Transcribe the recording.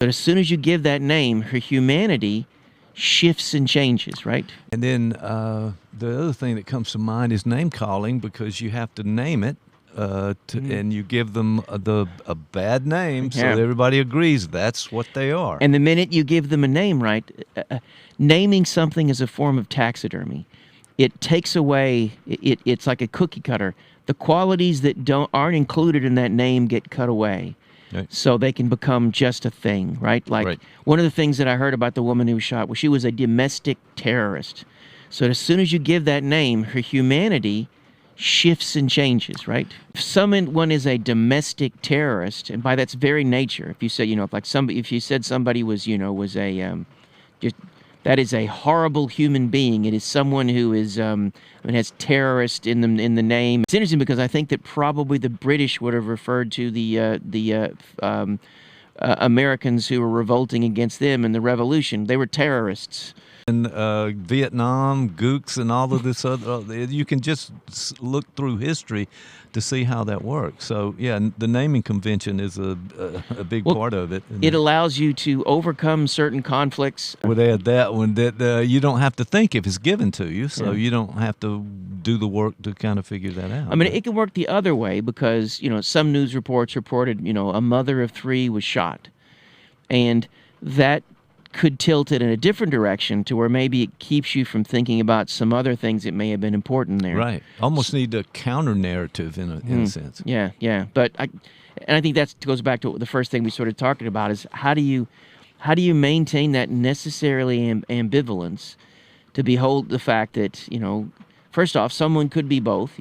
But as soon as you give that name, her humanity shifts and changes, right? And then the other thing that comes to mind is name calling, because you have to name it, and you give them a bad name so that everybody agrees that's what they are. And the minute you give them a name, right, naming something is a form of taxidermy. It takes away, it's like a cookie cutter. The qualities that aren't included in that name get cut away. Right. So they can become just a thing, right? Like one of the things that I heard about the woman who was shot was she was a domestic terrorist. So as soon as you give that name, her humanity shifts and changes, right? If someone is a domestic terrorist, and by that's very nature, if you say, if you said somebody was, was a, that is a horrible human being. It is someone who is, has terrorist in the name. It's interesting because I think that probably the British would have referred to the Americans who were revolting against them in the Revolution. They were terrorists. And Vietnam, gooks, and all of this other, you can just look through history to see how that works. So, yeah, the naming convention is a big part of it. It allows you to overcome certain conflicts. Would add that one, that you don't have to think if it's given to you, so you don't have to do the work to kind of figure that out. I mean, it can work the other way because, some news reports reported, a mother of 3 was shot. And that could tilt it in a different direction to where maybe it keeps you from thinking about some other things that may have been important there. Right. Almost need a counter-narrative in a sense. Yeah, yeah. But I think that goes back to the first thing we started talking about is how do you maintain that necessarily ambivalence to behold the fact that, first off, someone could be both.